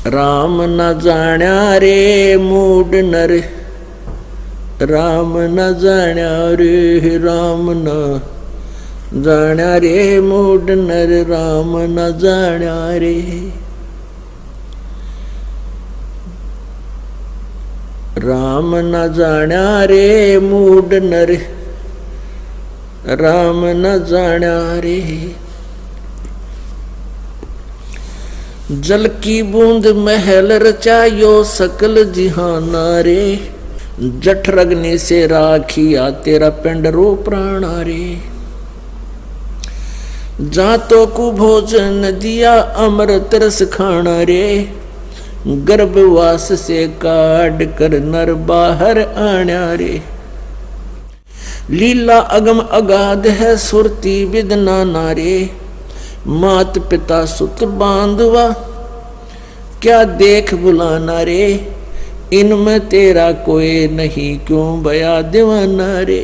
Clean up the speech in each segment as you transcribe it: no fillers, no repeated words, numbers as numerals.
राम न जाण्या रे मूड नर, राम न जाण्या रे, राम न जाण्या रे मूड नर, राम न जाण्या रे। राम न जाण्या रे मूड नर, राम न जाण्या रे। जल की बूंद महल रचायो सकल जिहाना रे, जठर अग्नि से राखिया तेरा पिंड रो प्राणा रे। जातो को भोजन दिया अमृत रस खाना रे, गर्भवास से काट कर नर बाहर आण्या रे। लीला अगम अगाध है सुरती विदना नारे, मात पिता सुत बांधवा क्या देख बुलाना रे। इनमें तेरा कोई नहीं क्यों भया दीवाना रे।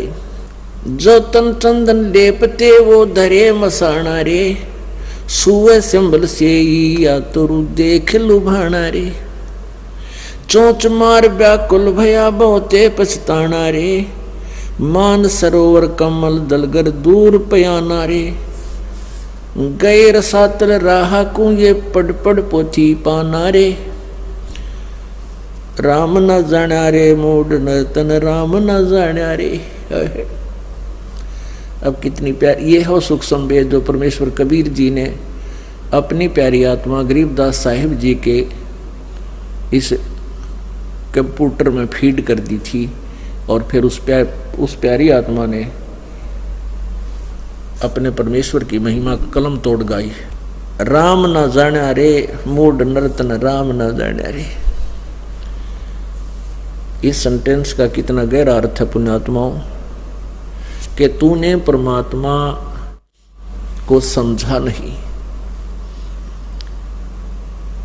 जो तन चंदन लेपते वो धरे मसाना रे, सुए सिंबल से या तुरु देख लुभाना रे। चोंच मार व्याकुल भया बहुते पछताना रे, मान सरोवर कमल दलगर दूर पयाना रे। गए रसातल राहा को ये पड़ पड़ पोथी पाना रे। राम न जाण्या रे मूड नर्तन, राम न जाण्या रे। अब कितनी प्यारी ये हो सुख संवेद जो परमेश्वर कबीर जी ने अपनी प्यारी आत्मा गरीबदास साहिब जी के इस कंप्यूटर में फीड कर दी थी, और फिर उस प्यारी आत्मा ने अपने परमेश्वर की महिमा कलम तोड़ गाई। राम न जाण्या रे मूड नर्तन, राम न जाण्या रे। इस सेंटेंस का कितना गहरा अर्थ है पुण्यात्माओं, कि तूने परमात्मा को समझा नहीं,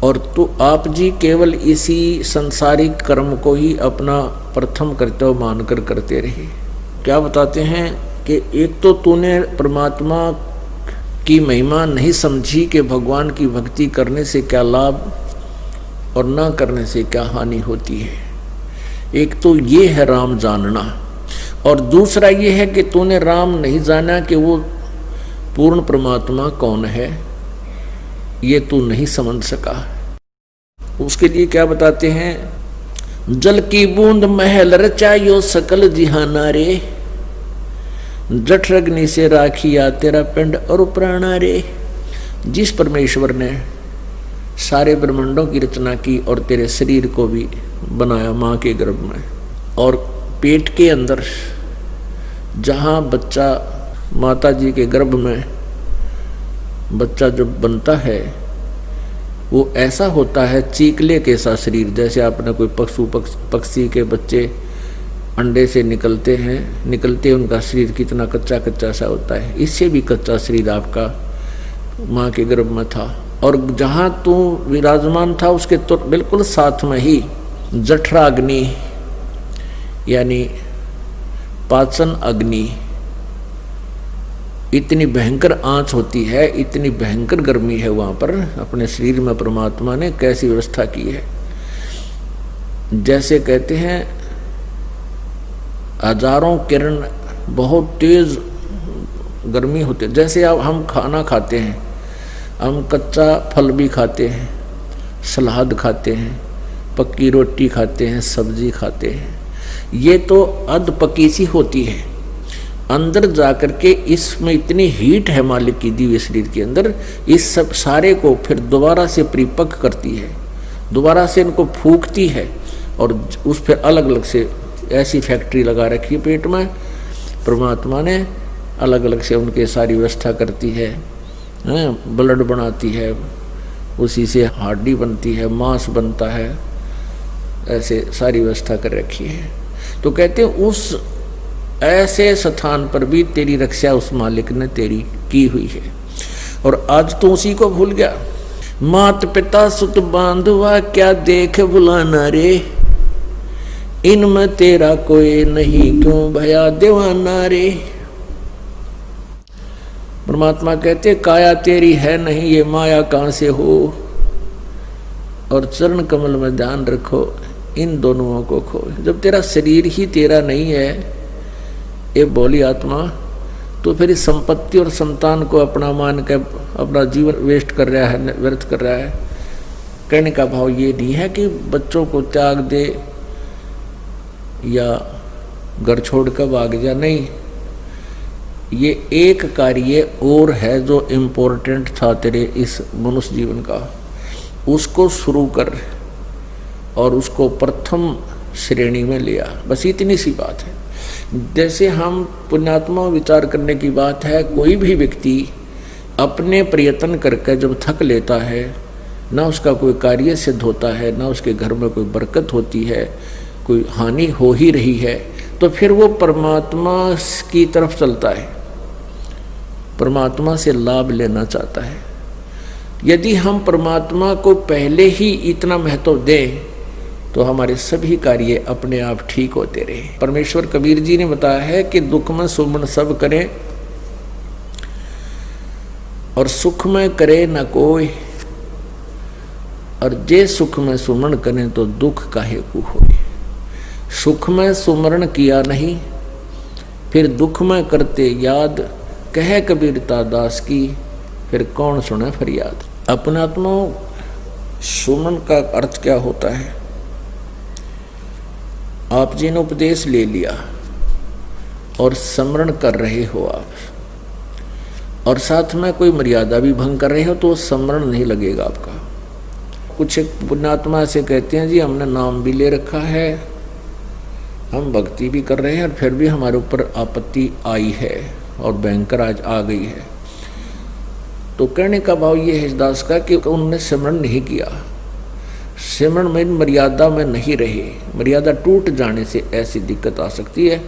और तू आप जी केवल इसी संसारिक कर्म को ही अपना प्रथम कर्तव्य मानकर करते रहे। क्या बताते हैं कि एक तो तूने परमात्मा की महिमा नहीं समझी कि भगवान की भक्ति करने से क्या लाभ और न करने से क्या हानि होती है। एक तो ये है राम जानना, और दूसरा ये है कि तूने राम नहीं जाना कि वो पूर्ण परमात्मा कौन है, ये तू नहीं समझ सका। उसके लिए क्या बताते हैं, जल की बूंद महल रचायो सकल जिहाना रे, जठर अग्नि से राखिया तेरा पिंड और प्राणा रे। जिस परमेश्वर ने सारे ब्रह्मांडों की रचना की और तेरे शरीर को भी बनाया माँ के गर्भ में, और पेट के अंदर जहाँ बच्चा माता जी के गर्भ में बच्चा जब बनता है वो ऐसा होता है चीकले के सा शरीर, जैसे आपने कोई पक्षी के बच्चे अंडे से निकलते उनका शरीर कितना कच्चा कच्चा सा होता है, इससे भी कच्चा शरीर आपका माँ के गर्भ में था। और जहाँ तू विराजमान था उसके तो बिल्कुल साथ में ही जठराग्नि यानी पाचन अग्नि, इतनी भयंकर आंच होती है, इतनी भयंकर गर्मी है वहाँ पर। अपने शरीर में परमात्मा ने कैसी व्यवस्था की है, जैसे कहते हैं हजारों किरण बहुत तेज गर्मी होती है। जैसे अब हम खाना खाते हैं, हम कच्चा फल भी खाते हैं, सलाद खाते हैं, पक्की रोटी खाते हैं, सब्जी खाते हैं, ये तो अध पकी सी होती है। अंदर जाकर के इसमें इतनी हीट है मालिक की दिव्य शरीर के अंदर, इस सब सारे को फिर दोबारा से परिपक्व करती है, दोबारा से इनको फूकती है, और उस फिर अलग अलग से ऐसी फैक्ट्री लगा रखी है पेट में परमात्मा ने, अलग अलग से उनके सारी व्यवस्था करती है, ब्लड बनाती है, उसी से हड्डी बनती है, मांस बनता है, ऐसे सारी व्यवस्था कर रखी है। तो कहते हैं उस ऐसे स्थान पर भी तेरी रक्षा उस मालिक ने तेरी की हुई है, और आज तो उसी को भूल गया। मात पिता सुत बांधवा क्या देख बुलाना रे, इनमें तेरा कोई नहीं क्यों भया दीवाना रे। परमात्मा कहते काया तेरी है नहीं, ये माया कहाँ से हो। और चरण कमल में ध्यान रखो, इन दोनों को खो। जब तेरा शरीर ही तेरा नहीं है ये बोली आत्मा, तो फिर इस संपत्ति और संतान को अपना मान के अपना जीवन वेस्ट कर रहा है, व्यर्थ कर रहा है। कहने का भाव ये नहीं है कि बच्चों को त्याग दे या घर छोड़ कर भाग जा, नहीं। ये एक कार्य और है जो इम्पोर्टेंट था तेरे इस मनुष्य जीवन का, उसको शुरू कर और उसको प्रथम श्रेणी में लिया। बस इतनी सी बात है। जैसे हम पुण्यात्मा विचार करने की बात है, कोई भी व्यक्ति अपने प्रयत्न करके जब थक लेता है, ना उसका कोई कार्य सिद्ध होता है, ना उसके घर में कोई बरकत होती है, कोई हानि हो ही रही है, तो फिर वो परमात्मा की तरफ चलता है, परमात्मा से लाभ लेना चाहता है। यदि हम परमात्मा को पहले ही इतना महत्व दें तो हमारे सभी कार्य अपने आप ठीक होते रहे। परमेश्वर कबीर जी ने बताया है कि दुख में सुमन सब करें और सुख में करे न कोई, और जे सुख में सुमन करें तो दुख काहे को होए। सुख में सुमरण किया नहीं, फिर दुख में करते याद, कहे कबीरता दास की, फिर कौन सुने फरियाद। अपनात्मा सुमन का अर्थ क्या होता है? आप जी ने उपदेश ले लिया और स्मरण कर रहे हो आप, और साथ में कोई मर्यादा भी भंग कर रहे हो तो स्मरण नहीं लगेगा आपका। कुछ एक पुण्यात्मा से कहते हैं जी हमने नाम भी ले रखा है, हम भक्ति भी कर रहे हैं, और फिर भी हमारे ऊपर आपत्ति आई है और भयंकर आज आ गई है। तो कहने का भाव ये है दास का कि उन्होंने सिमरन नहीं किया, सिमरन में मर्यादा में नहीं रहे। मर्यादा टूट जाने से ऐसी दिक्कत आ सकती है,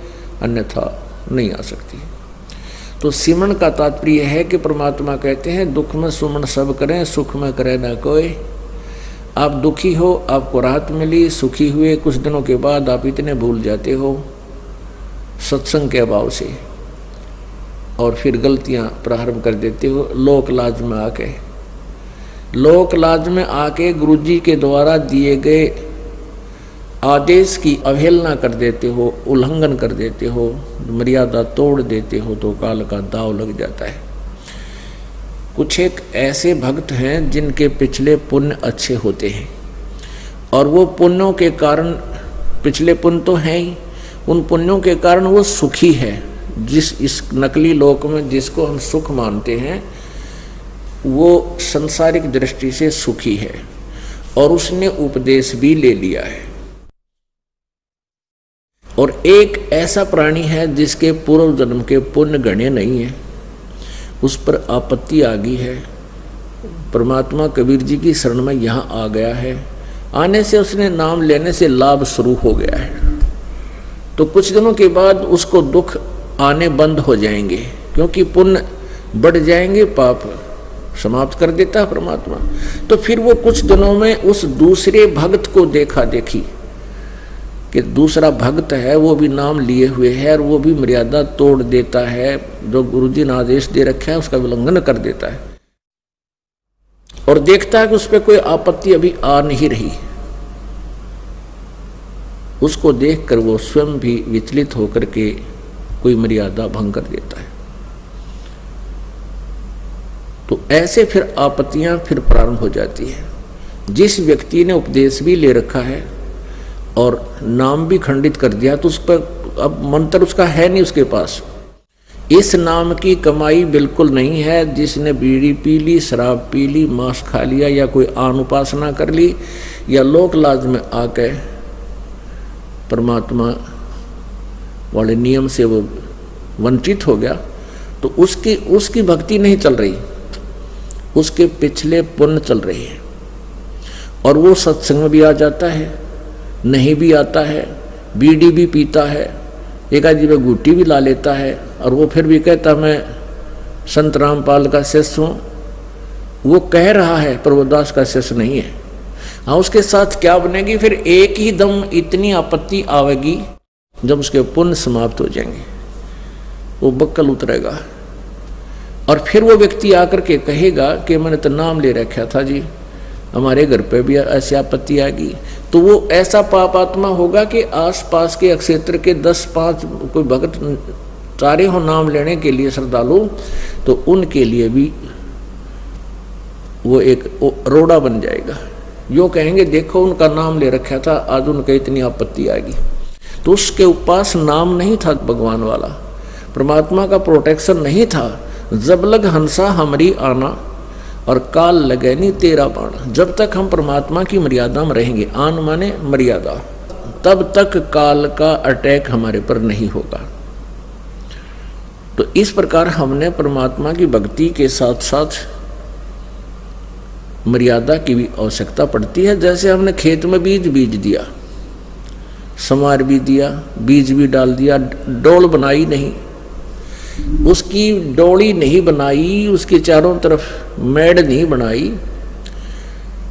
अन्यथा नहीं आ सकती। तो सिमरन का तात्पर्य है कि परमात्मा कहते हैं दुख में सुमन सब करें, सुख में करे ना कोई। आप दुखी हो, आपको राहत मिली, सुखी हुए, कुछ दिनों के बाद आप इतने भूल जाते हो सत्संग के अभाव से, और फिर गलतियां प्रारंभ कर देते हो। लोक लाज में आके, लोक लाज में आके गुरुजी के द्वारा दिए गए आदेश की अवहेलना कर देते हो, उल्लंघन कर देते हो, मर्यादा तोड़ देते हो, तो काल का दाव लग जाता है। कुछ एक ऐसे भक्त हैं जिनके पिछले पुण्य अच्छे होते हैं, और वो पुण्यों के कारण, पिछले पुण्य तो हैं ही, उन पुण्यों के कारण वो सुखी है। जिस इस नकली लोक में जिसको हम सुख मानते हैं, वो संसारिक दृष्टि से सुखी है, और उसने उपदेश भी ले लिया है। और एक ऐसा प्राणी है जिसके पूर्व जन्म के पुण्य गणे नहीं है, उस पर आपत्ति आ गई है। परमात्मा कबीर जी की शरण में यहाँ आ गया है, आने से उसने नाम लेने से लाभ शुरू हो गया है। तो कुछ दिनों के बाद उसको दुख आने बंद हो जाएंगे, क्योंकि पुण्य बढ़ जाएंगे, पाप समाप्त कर देता है परमात्मा। तो फिर वो कुछ दिनों में उस दूसरे भक्त को देखा देखी कि दूसरा भक्त है, वो भी नाम लिए हुए है, और वो भी मर्यादा तोड़ देता है, जो गुरुजी ने आदेश दे रखा है उसका उल्लंघन कर देता है, और देखता है कि उस पर कोई आपत्ति अभी आ नहीं रही। उसको देखकर वो स्वयं भी विचलित होकर के कोई मर्यादा भंग कर देता है। तो ऐसे फिर आपत्तियां फिर प्रारंभ हो जाती है। जिस व्यक्ति ने उपदेश भी ले रखा है और नाम भी खंडित कर दिया, तो उस पर अब मंत्र उसका है नहीं उसके पास। इस नाम की कमाई बिल्कुल नहीं है। जिसने बीड़ी पी ली, शराब पी ली, मांस खा लिया, या कोई आन उपासना कर ली, या लोक लाज में आके परमात्मा वाले नियम से वो वंचित हो गया, तो उसकी भक्ति नहीं चल रही, उसके पिछले पुण्य चल रही है। और वो सत्संग में भी आ जाता है, नहीं भी आता है, बीड़ी भी पीता है, एक आदमी में गुट्टी भी ला लेता है, और वो फिर भी कहता मैं संत रामपाल का शिष्य हूँ। वो कह रहा है प्रभुदास का शिष्य नहीं है। हाँ, उसके साथ क्या बनेगी? फिर एक ही दम इतनी आपत्ति आवेगी जब उसके पुण्य समाप्त हो जाएंगे, वो बक्कल उतरेगा, और फिर वो व्यक्ति आकर के कहेगा कि मैंने तो नाम ले रखा था जी, हमारे घर पे भी ऐसी आपत्ति आ गई, तो वो ऐसा पाप आत्मा होगा कि आसपास के क्षेत्र के 10-5 कोई भक्त चारे हो नाम लेने के लिए श्रद्धालु, तो उनके लिए भी वो एक रोड़ा बन जाएगा। यो कहेंगे देखो उनका नाम ले रखा था, आज उनका इतनी आपत्ति आ गई। तो उसके पास नाम नहीं था भगवान वाला, परमात्मा का प्रोटेक्शन नहीं था। जब लग हंसा हमारी आना और काल लगे नहीं तेरा बाण। जब तक हम परमात्मा की मर्यादा में रहेंगे, आन माने मर्यादा, तब तक काल का अटैक हमारे पर नहीं होगा। तो इस प्रकार हमने परमात्मा की भक्ति के साथ साथ मर्यादा की भी आवश्यकता पड़ती है। जैसे हमने खेत में बीज दिया, संवार भी दिया, बीज भी डाल दिया, डोल बनाई नहीं, उसकी डोली नहीं बनाई, उसके चारों तरफ मेड़ नहीं बनाई,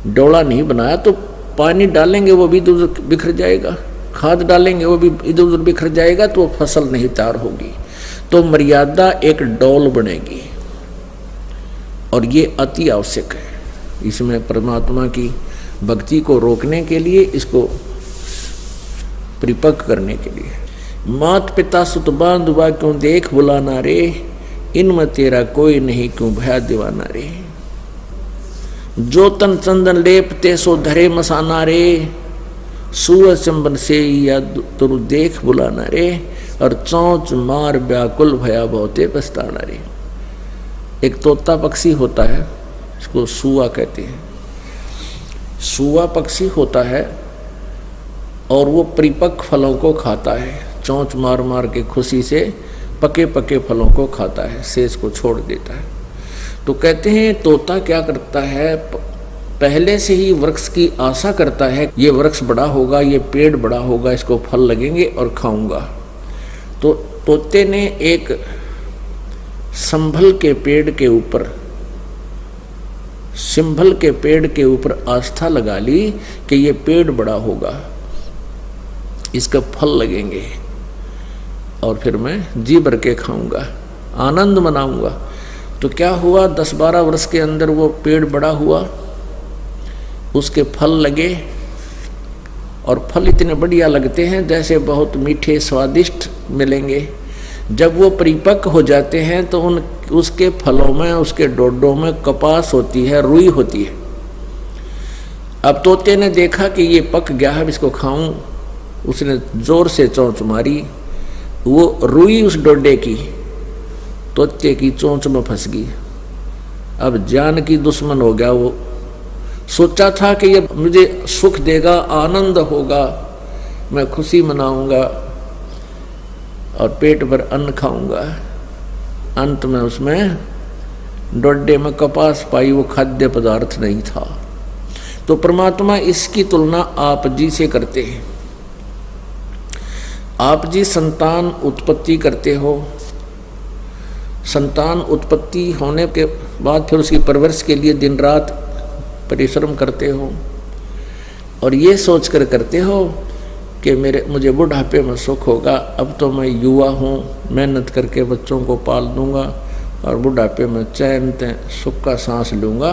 डोला नहीं बनाया, तो पानी डालेंगे वो भी इधर उधर बिखर जाएगा, खाद डालेंगे वो भी इधर उधर बिखर जाएगा, तो फसल नहीं तैयार होगी। तो मर्यादा एक डोल बनेगी और ये अति आवश्यक है। इसमें परमात्मा की भक्ति को रोकने के लिए, इसको परिपक्व करने के लिए। मात पिता सुत बांधुआ क्यों देख बुलाना रे, इनमें तेरा कोई नहीं क्यों भया दीवाना रे। जो तन चंदन लेपते सो धरे मसाना रे, सूरज चंबन से या तुरु देख बुलाना रे, और चौंच मार व्याकुल भया बहुते पछताना रे। एक तोता पक्षी होता है, इसको सुआ कहते हैं। सुआ पक्षी होता है और वो परिपक्व फलों को खाता है, चोंच मार मार के खुशी से पके पके फलों को खाता है, शेष को छोड़ देता है। तो कहते हैं तोता क्या करता है, पहले से ही वृक्ष की आशा करता है, ये वृक्ष बड़ा होगा, ये पेड़ बड़ा होगा, इसको फल लगेंगे और खाऊंगा। तो तोते ने एक संभल के पेड़ के ऊपर, सिंभल के पेड़ के ऊपर आस्था लगा ली कि ये पेड़ बड़ा होगा, इसका फल लगेंगे और फिर मैं जी भर के खाऊंगा, आनंद मनाऊंगा। तो क्या हुआ, 10-12 वर्ष के अंदर वो पेड़ बड़ा हुआ, उसके फल लगे और फल इतने बढ़िया लगते हैं जैसे बहुत मीठे स्वादिष्ट मिलेंगे। जब वो परिपक्व हो जाते हैं तो उसके फलों में, उसके डोडों में कपास होती है, रुई होती है। अब तोते ने देखा कि ये पक गया है, इसको खाऊं, उसने जोर से चोंच मारी, वो रुई उस डोडे की तोते की चोंच में फंस गई। अब जान की दुश्मन हो गया वो। सोचा था कि ये मुझे सुख देगा, आनंद होगा, मैं खुशी मनाऊंगा और पेट भर अन्न खाऊंगा। अंत में उसमें डोडे में कपास पाई, वो खाद्य पदार्थ नहीं था। तो परमात्मा इसकी तुलना आप जी से करते हैं। आप जी संतान उत्पत्ति करते हो, संतान उत्पत्ति होने के बाद फिर उसकी परवरिश के लिए दिन रात परिश्रम करते हो और ये सोच कर करते हो कि मुझे बुढ़ापे में सुख होगा। अब तो मैं युवा हूँ, मेहनत करके बच्चों को पाल दूंगा और बुढ़ापे में चैन सुख का सांस लूँगा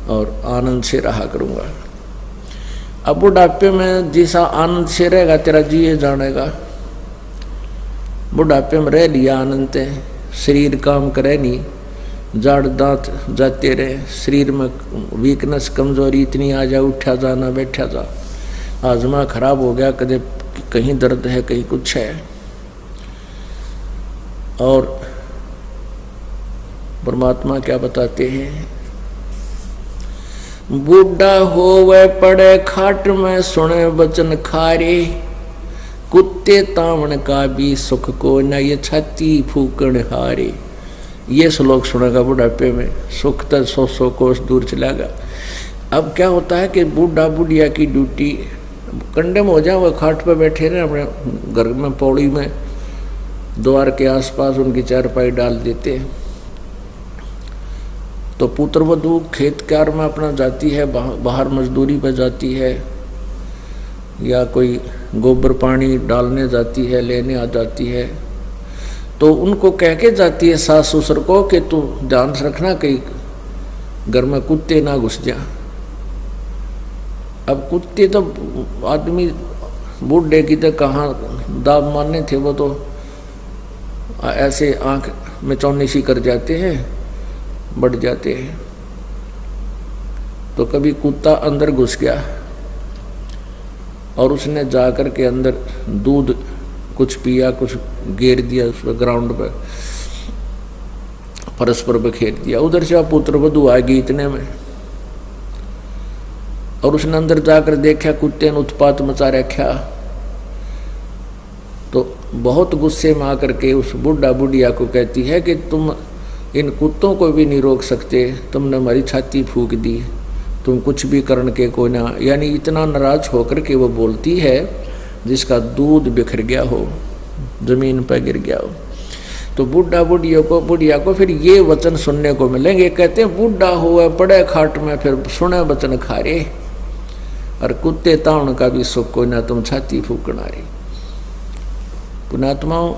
और आनंद से रहा करूँगा। अब बुढ़ापे में जैसा आनंद से रहेगा तेरा जिए जानेगा। बुढ़ापे में रह लिया आनंद है, शरीर काम करे नहीं, जाड़ दांत जाते रहे, शरीर में वीकनेस कमजोरी इतनी आ जा, उठा जा ना बैठा जा, आजमा खराब हो गया, कदे कहीं दर्द है कहीं कुछ है। और परमात्मा क्या बताते हैं, बूढ़ा होवे पड़े खाट में सुने वचन खारे, कुत्ते तावण का भी सुख को न ये छाती फूकण हारे। ये श्लोक सुनेगा बुढ़ापे में, सुख तो 100 कोस दूर चलेगा। अब क्या होता है कि बूढ़ा बुढ़िया की ड्यूटी कंडे में हो जाए, वो खाट पे बैठे रहे अपने घर में, पौड़ी में, द्वार के आसपास उनकी चारपाई डाल देते हैं। तो पुत्र वधू खेत कार्य में अपना जाती है, बाहर मजदूरी पर जाती है, या कोई गोबर पानी डालने जाती है, लेने आ जाती है। तो उनको कह के जाती है सास ससुर को कि तू ध्यान रखना कहीं घर में कुत्ते ना घुस जा, अब कुत्ते तो आदमी बूढ़े की तो कहाँ दाब मारने थे, वो तो ऐसे आंख में चौनिशी कर जाते हैं, बढ़ जाते हैं। तो कभी कुत्ता अंदर घुस गया और उसने जाकर के अंदर दूध कुछ पिया, कुछ गिर दिया उस ग्राउंड पर, परस्पर बखेर दिया। उधर से पुत्र वधू आ गई इतने में, और उसने अंदर जाकर देखा कुत्ते ने उत्पात मचा रखा। तो बहुत गुस्से में आकर के उस बुढ़ा बुढ़िया को कहती है कि तुम इन कुत्तों को भी नहीं रोक सकते, तुमने हमारी छाती फूंक दी, तुम कुछ भी करने के को ना। यानी इतना नाराज होकर के वो बोलती है जिसका दूध बिखर गया हो, जमीन पर गिर गया हो। तो बुढ़िया को फिर ये वचन सुनने को मिलेंगे। कहते हैं बूढ़ा हुआ पड़े खाट में, फिर सुने वचन खारे, और कुत्ते ताउन का भी सुख को ना, तुम छाती फूकना रही। पुणात्माओं,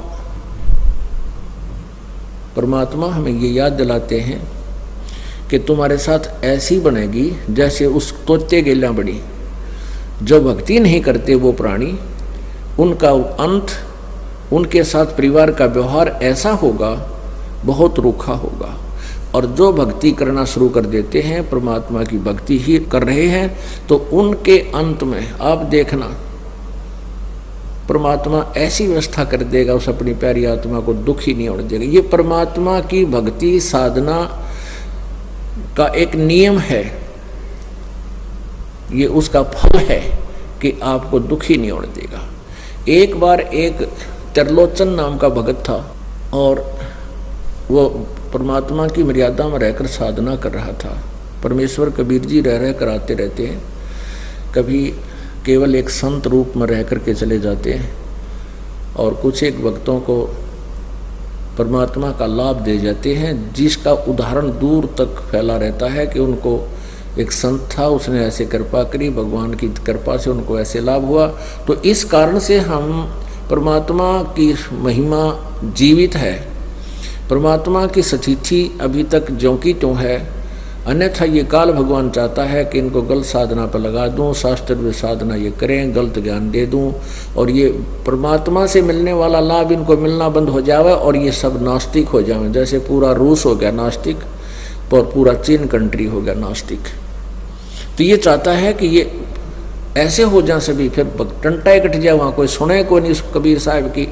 परमात्मा हमें ये याद दिलाते हैं कि तुम्हारे साथ ऐसी बनेगी जैसे उस तोते गेला बड़ी। जो भक्ति नहीं करते वो प्राणी, उनका अंत, उनके साथ परिवार का व्यवहार ऐसा होगा, बहुत रूखा होगा। और जो भक्ति करना शुरू कर देते हैं, परमात्मा की भक्ति ही कर रहे हैं, तो उनके अंत में आप देखना परमात्मा ऐसी व्यवस्था कर देगा, उस अपनी प्यारी आत्मा को दुख ही नहीं होने देगा। ये परमात्मा की भक्ति साधना का एक नियम है, ये उसका फल है कि आपको दुख ही नहीं होने देगा। एक बार एक त्रिलोचन नाम का भगत था, और वो परमात्मा की मर्यादा में रहकर साधना कर रहा था। परमेश्वर कबीर जी रह कर आते रहते हैं, कभी केवल एक संत रूप में रह कर के चले जाते हैं, और कुछ एक भक्तों को परमात्मा का लाभ दे जाते हैं, जिसका उदाहरण दूर तक फैला रहता है कि उनको एक संत था, उसने ऐसे कृपा करी, भगवान की कृपा से उनको ऐसे लाभ हुआ। तो इस कारण से हम परमात्मा की महिमा जीवित है, परमात्मा की सतिथि अभी तक ज्यों की त्यों है। अन्यथा ये काल भगवान चाहता है कि इनको गलत साधना पर लगा दूं, शास्त्र में साधना ये करें, गलत ज्ञान दे दूं, और ये परमात्मा से मिलने वाला लाभ इनको मिलना बंद हो जाए, और ये सब नास्तिक हो जाए। जैसे पूरा रूस हो गया नास्तिक, और पूरा चीन कंट्री हो गया नास्तिक। तो ये चाहता है कि ये ऐसे हो जाए सभी, फिर टंटा कट जाए, वहाँ कोई सुने को नहीं उस कबीर साहब की,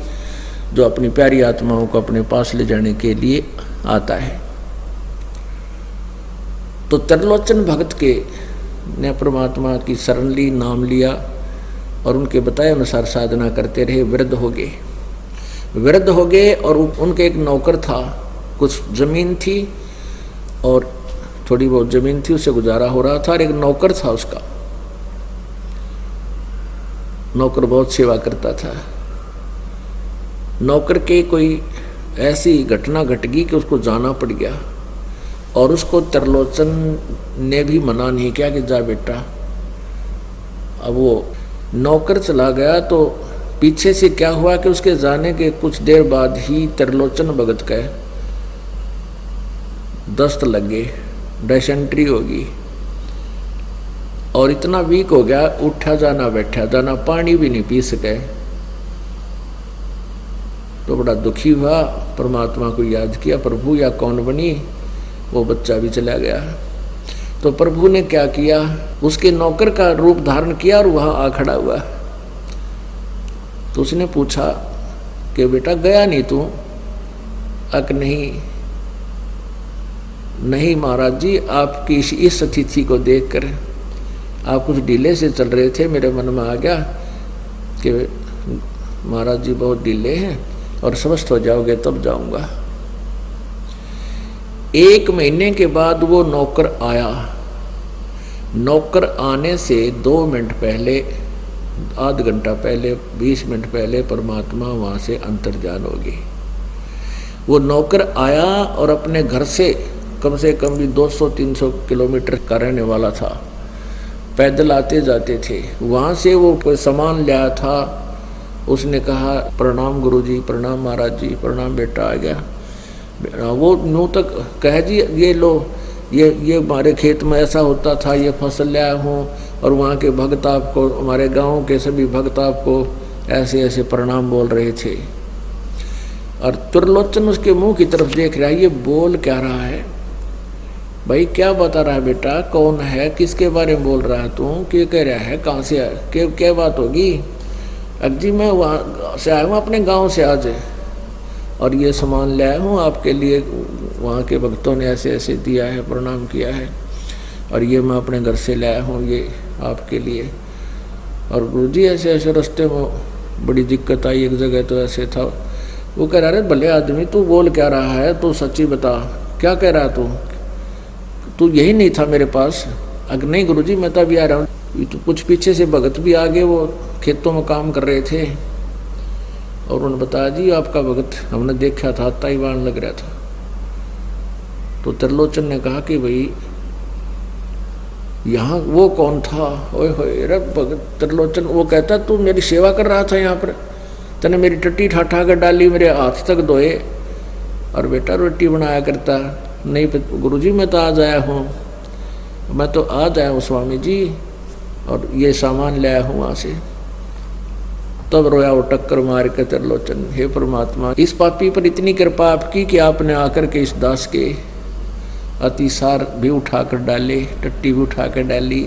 जो अपनी प्यारी आत्माओं को अपने पास ले जाने के लिए आता है। तो त्रिलोचन भगत के ने परमात्मा की शरण ली, नाम लिया, और उनके बताए अनुसार साधना करते रहे। वृद्ध हो गए, और उनके एक नौकर था, कुछ जमीन थी और थोड़ी बहुत जमीन थी, उससे गुजारा हो रहा था। और एक नौकर था, उसका नौकर बहुत सेवा करता था। नौकर के कोई ऐसी घटना घट गई कि उसको जाना पड़ गया, और उसको त्रिलोचन ने भी मना नहीं किया कि जा बेटा। अब वो नौकर चला गया, तो पीछे से क्या हुआ कि उसके जाने के कुछ देर बाद ही त्रिलोचन भगत का दस्त लग गए, डायसेंट्री होगी, और इतना वीक हो गया, उठा जाना बैठा जाना, पानी भी नहीं पी सके। तो बड़ा दुखी हुआ, परमात्मा को याद किया, प्रभु या कौन बनी, वो बच्चा भी चला गया। तो प्रभु ने क्या किया, उसके नौकर का रूप धारण किया और वहां आ खड़ा हुआ। तो उसने पूछा कि बेटा गया नहीं तू? अक नहीं महाराज जी, आपकी इस स्थिति को देखकर आप कुछ ढीले से चल रहे थे, मेरे मन में आ गया कि महाराज जी बहुत ढीले हैं, और स्वस्थ हो जाओगे तब जाऊंगा। 1 महीने के बाद वो नौकर आया। नौकर आने से 2 मिनट पहले, आध घंटा पहले, 20 मिनट पहले परमात्मा वहाँ से अंतर्जान होगी। वो नौकर आया और अपने घर से कम भी 200-300 किलोमीटर का रहने वाला था, पैदल आते जाते थे। वहाँ से वो कोई सामान लाया था, उसने कहा प्रणाम गुरुजी, प्रणाम महाराज जी, प्रणाम बेटा आ गया। वो यूँ तक कह जी ये लो, ये हमारे खेत में ऐसा होता था, ये फसल लाया हूँ, और वहाँ के भक्त आपको, हमारे गांव के सभी भक्त आपको ऐसे ऐसे प्रणाम बोल रहे थे। और त्रिलोचन उसके मुंह की तरफ देख रहा है, ये बोल क्या रहा है भाई, क्या बता रहा है बेटा, कौन है, किसके बारे में बोल रहा है तू, क्या कह रहा है, कहाँ से आया, क्या बात होगी। अजी मैं वहाँ से आया हूँ, अपने गांव से आज, और ये सामान ले आया हूँ आपके लिए, वहाँ के भक्तों ने ऐसे ऐसे दिया है, प्रणाम किया है, और ये मैं अपने घर से ले आया हूँ ये आपके लिए। और गुरुजी ऐसे ऐसे रास्ते में बड़ी दिक्कत आई, एक जगह तो ऐसे था। वो कह रहा है भले आदमी तू बोल क्या रहा है, तू सच्ची बता, क्या कह रहा है तू यही नहीं था मेरे पास। अगर नहीं गुरुजी मैं तो अभी आ रहा हूँ। तो कुछ पीछे से भगत भी आगे, वो खेतों में काम कर रहे थे, और उन्होंने बताया जी आपका भगत हमने देखा था, ताइवान लग रहा था। तो त्रिलोचन ने कहा कि भाई यहाँ वो कौन था, ओए होए रे भगत त्रिलोचन। वो कहता तू मेरी सेवा कर रहा था यहाँ पर, तने मेरी टट्टी ठाठा कर डाली, मेरे हाथ तक धोए, और बेटा रोटी बनाया करता। नहीं गुरुजी मैं तो आज आया हूँ, मैं तो आज आया हूँ स्वामी जी, और ये सामान ले आया हूँ वहाँ से। तब रोया वो टक्कर मार के त्रिलोचन, हे परमात्मा इस पापी पर इतनी कृपा आपकी कि आपने आकर के इस दास के अतिसार भी उठा कर डाले, टट्टी भी उठा कर डाली,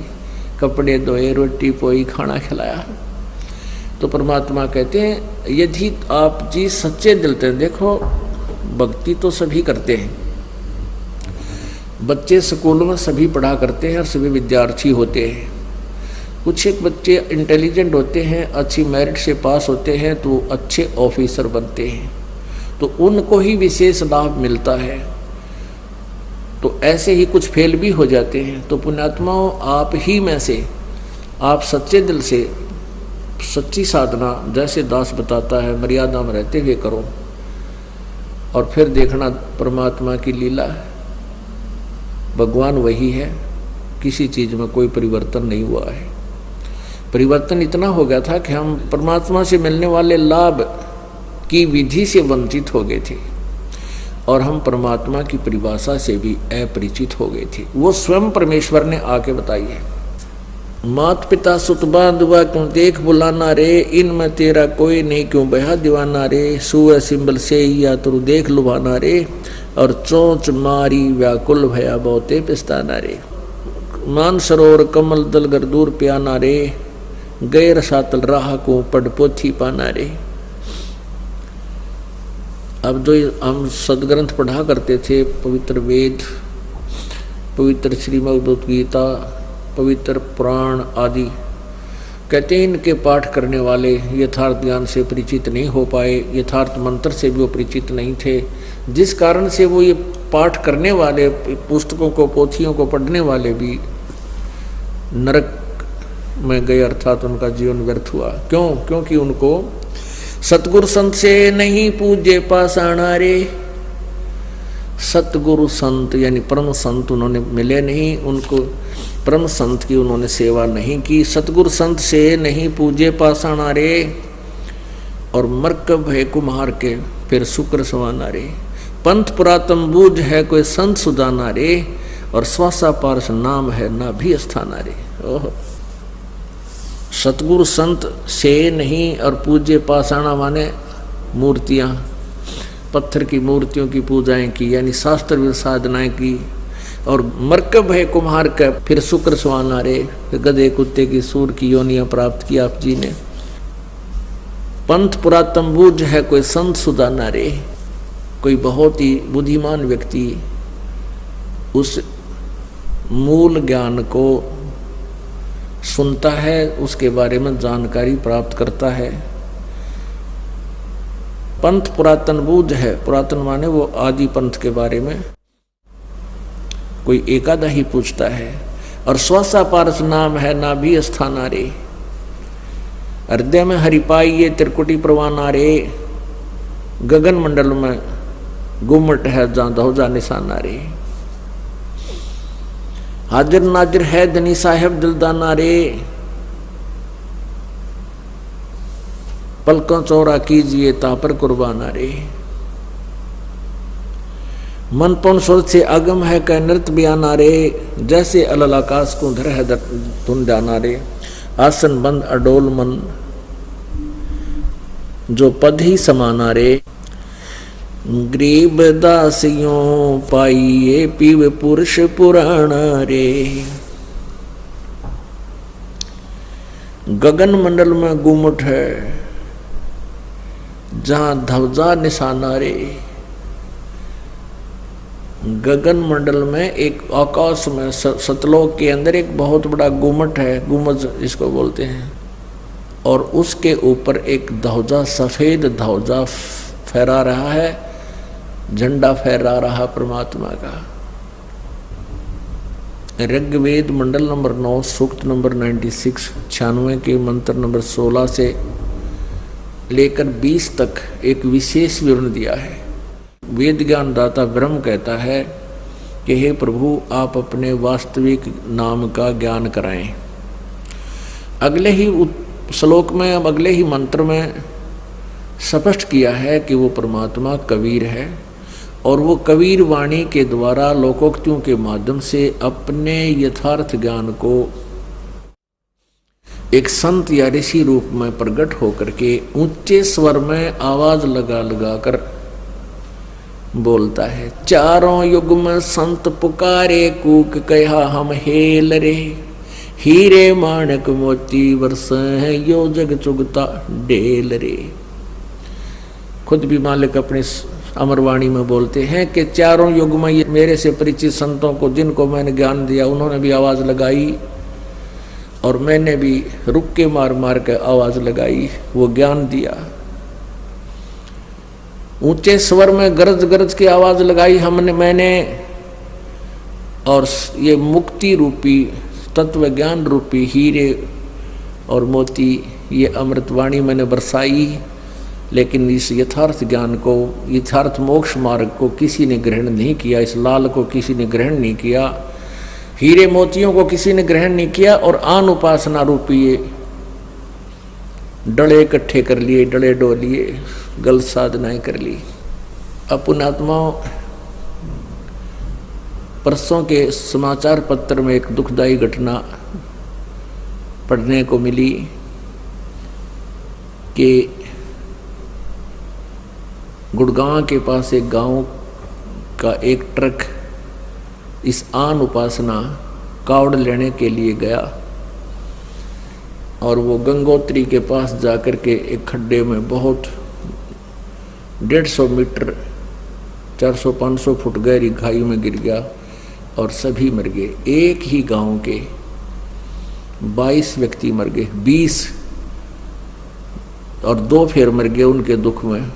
कपड़े धोए, रोटी पोई, खाना खिलाया। तो परमात्मा कहते हैं यदि आप जी सच्चे दिल से, देखो भक्ति तो सभी करते हैं, बच्चे स्कूल में सभी पढ़ा करते हैं और सभी विद्यार्थी होते हैं। कुछ एक बच्चे इंटेलिजेंट होते हैं, अच्छी मेरिट से पास होते हैं तो अच्छे ऑफिसर बनते हैं, तो उनको ही विशेष लाभ मिलता है। तो ऐसे ही कुछ फेल भी हो जाते हैं। तो पुण्यात्माओं आप ही में से आप सच्चे दिल से सच्ची साधना, जैसे दास बताता है, मर्यादा में रहते हुए करो, और फिर देखना परमात्मा की लीला है। भगवान वही है, किसी चीज में कोई परिवर्तन नहीं हुआ है। परिवर्तन इतना हो गया था कि हम परमात्मा से मिलने वाले लाभ की विधि से वंचित हो गए थे, और हम परमात्मा की परिभाषा से भी अपरिचित हो गए थे। वो स्वयं परमेश्वर ने आके बताई है। मात पिता सुत बांधुआ क्यों देख बुलाना रे, इनमें तेरा कोई नहीं क्यों बहा दीवाना रे, सुअ सिंबल से या तुरु देख लुभाना रे, और चोंच मारी व्याकुल भया बहुते पिस्ताना रे, मान सरोवर कमल दल गर दूर प्याना रे, गैर सातल राह को पढ़ पोथी पाना रे। अब जो हम सदग्रंथ पढ़ा करते थे, पवित्र वेद, पवित्र श्रीमद् भगवद गीता, पवित्र पुराण आदि, कहते हैं इनके पाठ करने वाले यथार्थ ज्ञान से परिचित नहीं हो पाए, यथार्थ मंत्र से भी वो परिचित नहीं थे, जिस कारण से वो ये पाठ करने वाले, पुस्तकों को, पोथियों को पढ़ने वाले भी नरक में गए, अर्थात उनका जीवन व्यर्थ हुआ। क्यों? क्योंकि उनको सतगुरु संत से नहीं पूजे पाषाणा रे। सतगुरु संत यानी परम संत उन्होंने मिले नहीं, उनको परम संत की उन्होंने सेवा नहीं की। सतगुरु संत से नहीं पूजे पाषाणा रे, और मरकब है कुम्हार के फिर शुक्र सवाना रे, पंथ पुरातन बूझ है कोई संत सुदाना रे, और श्वासा पारस नाम है ना भी स्थाना रे। ओह, सतगुरु संत से नहीं, और पूज्य पाषाणा माने मूर्तियाँ, पत्थर की मूर्तियों की पूजाएं की, यानी शास्त्र साधनाएं की, और मरकब है कुम्हार का फिर शुक्र सुहाना रे, गधे कुत्ते की सूर की योनियां प्राप्त की आप जी ने। पंथ पुरातन बूझ है कोई संत सुदाना रे, कोई बहुत ही बुद्धिमान व्यक्ति उस मूल ज्ञान को सुनता है, उसके बारे में जानकारी प्राप्त करता है। पंथ पुरातन बूझ है, पुरातन माने वो आदि पंथ के बारे में कोई एकादा ही पूछता है, और श्वासा पारस नाम है ना भी स्थाना रे, हृदय में हरिपाइये त्रिकुटी प्रवाना रे, गगन मंडल में गुम्मट है जहाँ धौजा निशाना रे, हाजिर नाजिर है धनी साहेब दिलदाना रे, पलकों चौरा कीजिए ता पर कुर्बाना रे। मन पौन स्वर से आगम है कह नृत्य बयाना रे, जैसे अलल आकाश को धर है धुन जाना रे। आसन बंद अडोल मन जो पद ही समाना रे। गरीब दासियों पाइये पीव पुरुष पुराना रे। गगन मंडल में गुमट है जहां ध्वजा निशाना रे। गगन मंडल में एक आकाश में सतलोक के अंदर एक बहुत बड़ा गुमट है, गुमज इसको बोलते हैं, और उसके ऊपर एक ध्वजा, सफेद ध्वजा फहरा रहा है, झंडा फहरा रहा परमात्मा का। ऋग्वेद मंडल नंबर 9 सूक्त नंबर 96 96 के मंत्र नंबर 16 से लेकर 20 तक एक विशेष विवरण दिया है। वेद ज्ञान दाता ब्रह्म कहता है कि हे प्रभु आप अपने वास्तविक नाम का ज्ञान कराएं। अगले ही श्लोक में, अब अगले ही मंत्र में स्पष्ट किया है कि वो परमात्मा कबीर है और वो कबीर वाणी के द्वारा लोकोक्तियों के माध्यम से अपने यथार्थ ज्ञान को एक संत या ऋषि रूप में प्रकट होकर के ऊंचे स्वर में आवाज लगा लगा कर बोलता है। चारों युग में संत पुकारे कूक कहा हम हेल रे। हीरे माणक मोती वर्ष है यो जग चुगता डेल रे। खुद भी मालिक अपनी अमरवाणी में बोलते हैं कि चारों युग में ये मेरे से परिचित संतों को, जिनको मैंने ज्ञान दिया, उन्होंने भी आवाज लगाई और मैंने भी रुक के मार मार के आवाज लगाई, वो ज्ञान दिया। ऊंचे स्वर में गरज गरज की आवाज लगाई मैंने, और ये मुक्ति रूपी तत्व ज्ञान रूपी हीरे और मोती, ये अमृतवाणी मैंने बरसाई। लेकिन इस यथार्थ ज्ञान को, यथार्थ मोक्ष मार्ग को किसी ने ग्रहण नहीं किया, इस लाल को किसी ने ग्रहण नहीं किया, हीरे मोतियों को किसी ने ग्रहण नहीं किया, और आन उपासना रूपी ये डले इकट्ठे कर लिए, डले डो लिए, गलत साधनाएं कर ली। अपुणात्माओं, परसों के समाचार पत्र में एक दुखदायी घटना पढ़ने को मिली कि गुड़गांव के पास एक गांव का एक ट्रक इस आन उपासना कावड़ लेने के लिए गया और वो गंगोत्री के पास जाकर के एक खड्डे में बहुत 150 मीटर 400-500 फुट गहरी खाई में गिर गया और सभी मर गए। एक ही गांव के 22 व्यक्ति मर गए, 20 और 2 फिर मर गए उनके दुख में।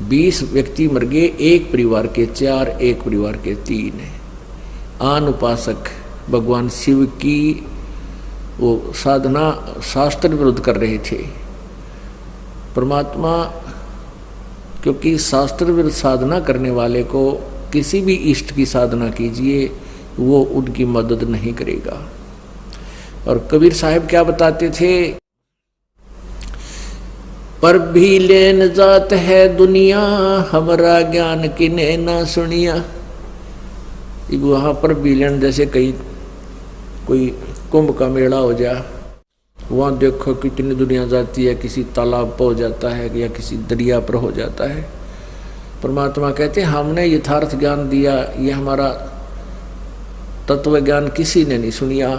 20 व्यक्ति मर गए, एक परिवार के 4, एक परिवार के 3 है। आन उपासक भगवान शिव की वो साधना शास्त्र विरुद्ध कर रहे थे। परमात्मा, क्योंकि शास्त्र विरुद्ध साधना करने वाले को किसी भी इष्ट की साधना कीजिए, वो उनकी मदद नहीं करेगा। और कबीर साहब क्या बताते थे, पर भी लेन जात है दुनिया, हमारा ज्ञान किने ना सुनिया। वहाँ पर भी लेन, जैसे कहीं कोई कुंभ का मेला हो जाए, वहाँ देखो कितनी दुनिया जाती है, किसी तालाब पर हो जाता है या किसी दरिया पर हो जाता है। परमात्मा कहते हैं हमने यथार्थ ज्ञान दिया, ये हमारा तत्व ज्ञान किसी ने नहीं सुनिया।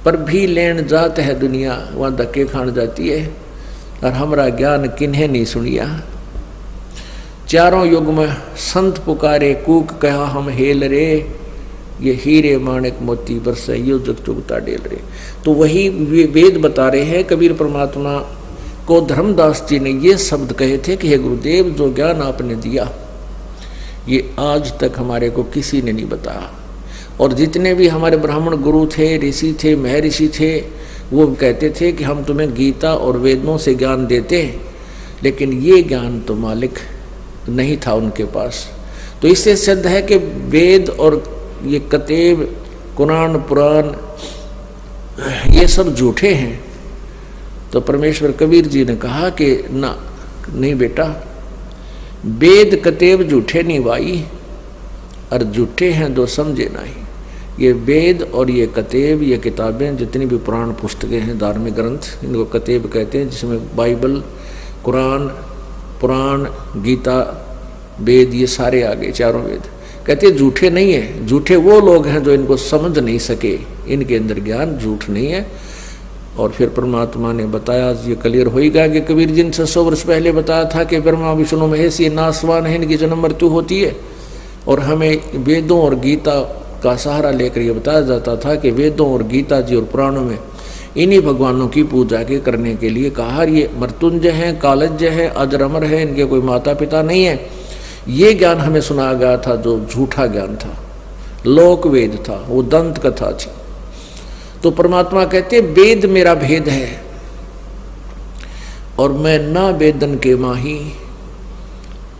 पर भी लेन जात है दुनिया, वहाँ धक्के खान जाती है, और हमारा ज्ञान किन्हें नहीं सुनिया। चारों युग में संत पुकारे कूक कहा हम हेल रे, ये हीरे माणिक मोती बरसे यो जग चुगता डेल रे। तो वही वेद बता रहे हैं, कबीर परमात्मा को धर्मदास जी ने ये शब्द कहे थे कि हे गुरुदेव, जो ज्ञान आपने दिया ये आज तक हमारे को किसी ने नहीं बताया। और जितने भी हमारे ब्राह्मण गुरु थे, ऋषि थे, महर्षि थे, वो कहते थे कि हम तुम्हें गीता और वेदों से ज्ञान देते, लेकिन ये ज्ञान तो मालिक नहीं था उनके पास। तो इससे सिद्ध है कि वेद और ये कतेब, कुरान, पुराण, ये सब झूठे हैं। तो परमेश्वर कबीर जी ने कहा कि ना, नहीं बेटा, वेद कतेब झूठे नहीं भाई, और झूठे हैं दो समझे नहीं। ये वेद और ये कतेब, ये किताबें जितनी भी पुराण पुस्तकें हैं, धार्मिक ग्रंथ, इनको कतेब कहते हैं, जिसमें बाइबल, कुरान, पुराण, गीता, वेद, ये सारे आ गए, चारों वेद। कहते हैं झूठे नहीं है, झूठे वो लोग हैं जो इनको समझ नहीं सके, इनके अंदर ज्ञान झूठ नहीं है। और फिर परमात्मा ने बताया, ये क्लियर हो ही गया कि कबीर जी ने 600 वर्ष पहले बताया था कि ब्रह्मा विष्णु महेश ये नासवान है, इनकी जन्म मृत्यु होती है। और हमें वेदों और गीता का सहारा लेकर ये बताया जाता था कि वेदों और गीता जी और पुराणों में इन्हीं भगवानों की पूजा के करने के लिए कहा। ये मृत्युंजय हैं, कालज्य है, अजर अमर है, इनके कोई माता पिता नहीं है। ये ज्ञान हमें सुनाया गया था जो झूठा ज्ञान था, लोक वेद था, वो दंत कथा थी। तो परमात्मा कहते वेद मेरा भेद है और मैं ना वेदन के माही,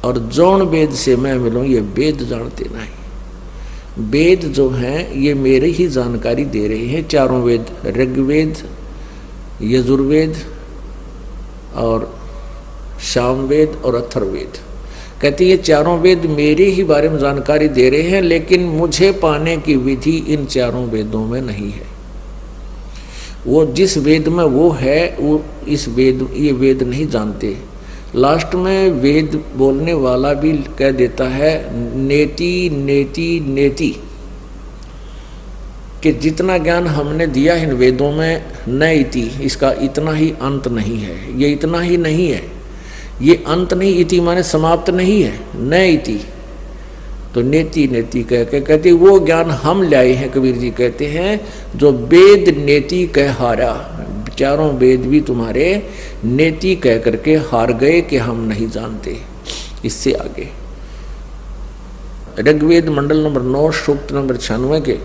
और जौन वेद से मैं मिलूं ये वेद जानते नहीं। वेद जो हैं ये मेरी ही जानकारी दे रहे हैं, चारों वेद, ऋग्वेद, यजुर्वेद और सामवेद और अथर्ववेद। कहते ये चारों वेद मेरे ही बारे में जानकारी दे रहे हैं, लेकिन मुझे पाने की विधि इन चारों वेदों में नहीं है। वो जिस वेद में वो है, वो इस वेद, ये वेद नहीं जानते। लास्ट में वेद बोलने वाला भी कह देता है नेति नेति नेति, कि जितना ज्ञान हमने दिया इन वेदों में न इति, इसका इतना ही अंत नहीं है, ये इतना ही नहीं है, ये अंत नहीं, इति माने समाप्त नहीं है, न इति। तो नेति नेति कह के कहते वो ज्ञान हम लाए हैं, कबीर जी कहते हैं, जो वेद नेति कह हारा, चारों वेद भी तुम्हारे नेति कह करके हार गए कि हम नहीं जानते। इससे आगे ऋग्वेद मंडल नंबर 9 सूक्त नंबर 96 के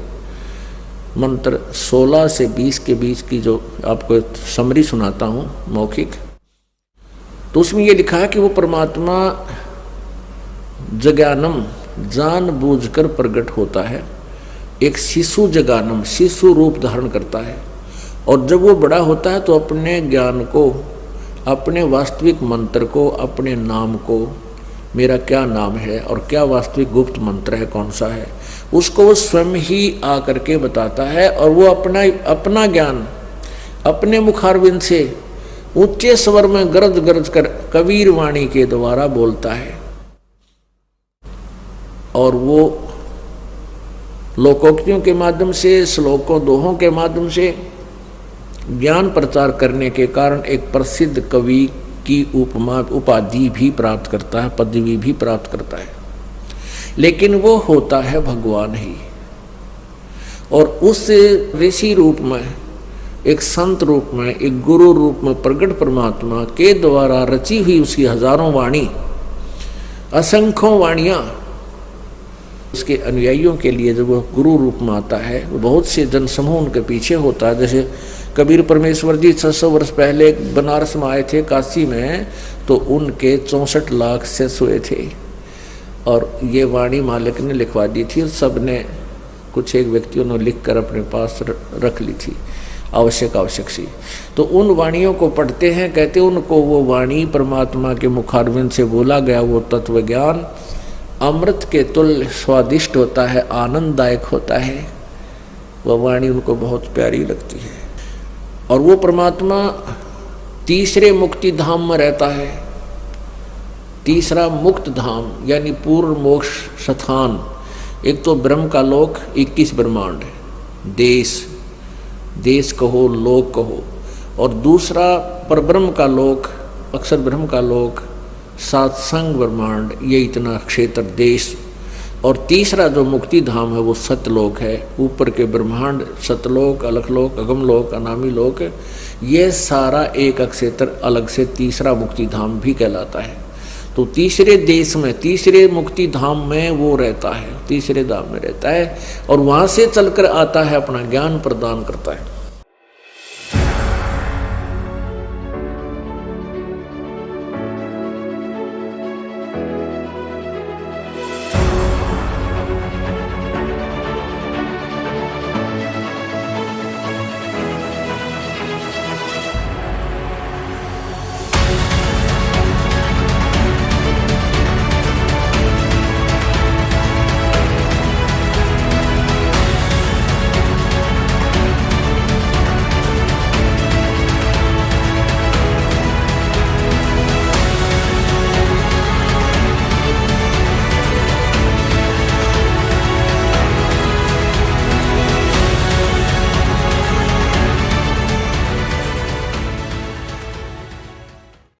मंत्र 16 से 20 के बीच की जो आपको समरी सुनाता हूं मौखिक, तो उसमें ये लिखा है कि वो परमात्मा जज्ञानम, जानबूझकर प्रकट होता है। एक शिशु जगानम, शिशु रूप धारण करता है, और जब वो बड़ा होता है तो अपने ज्ञान को, अपने वास्तविक मंत्र को, अपने नाम को, मेरा क्या नाम है और क्या वास्तविक गुप्त मंत्र है, कौन सा है, उसको वो स्वयं ही आकर के बताता है। और वो अपना ज्ञान अपने मुखारविंद से ऊंचे स्वर में गरज गरज कर कबीर वाणी के द्वारा बोलता है। और वो लोकोक्तियों के माध्यम से, श्लोकों, दोहों के माध्यम से ज्ञान प्रचार करने के कारण एक प्रसिद्ध कवि की उपमा, उपाधि भी प्राप्त करता है, पदवी भी प्राप्त करता है। लेकिन वो होता है भगवान ही, और उस ऋषि रूप में, एक संत रूप में, एक गुरु रूप में प्रकट परमात्मा के द्वारा रची हुई उसकी हजारों वाणी, असंख्यों वाणियां, उसके अनुयायियों के लिए जब वह गुरु रूप में आता है, वो बहुत से जनसमूह उनके पीछे होता है। जैसे कबीर परमेश्वर जी 600 वर्ष पहले बनारस में आए थे, काशी में, तो उनके 64 लाख शिष्य हुए थे, और ये वाणी मालिक ने लिखवा दी थी, और सब ने, कुछ एक व्यक्तियों ने लिख कर अपने पास रख ली थी, आवश्यक सी। तो उन वाणियों को पढ़ते हैं, कहते उनको वो वाणी परमात्मा के मुखारविंद से बोला गया वो तत्व ज्ञान अमृत के तुल्य स्वादिष्ट होता है, आनंददायक होता है। वह वाणी उनको बहुत प्यारी लगती है। और वो परमात्मा तीसरे मुक्ति धाम में रहता है। तीसरा मुक्त धाम यानी पूर्ण मोक्ष स्थान, एक तो ब्रह्म का लोक, 21 ब्रह्मांड, देश कहो, लोक कहो, और दूसरा परब्रह्म का लोक, अक्षर ब्रह्म का लोक, सात्संग ब्रह्मांड, ये इतना क्षेत्र देश, और तीसरा जो मुक्ति धाम है वो सतलोक है। ऊपर के ब्रह्मांड, सतलोक, अलखलोक, अगमलोक, अनामी लोक, ये सारा एक क्षेत्र अलग से तीसरा मुक्ति धाम भी कहलाता है। तो तीसरे देश में, तीसरे मुक्ति धाम में वो रहता है, तीसरे धाम में रहता है, और वहाँ से चलकर आता है, अपना ज्ञान प्रदान करता है।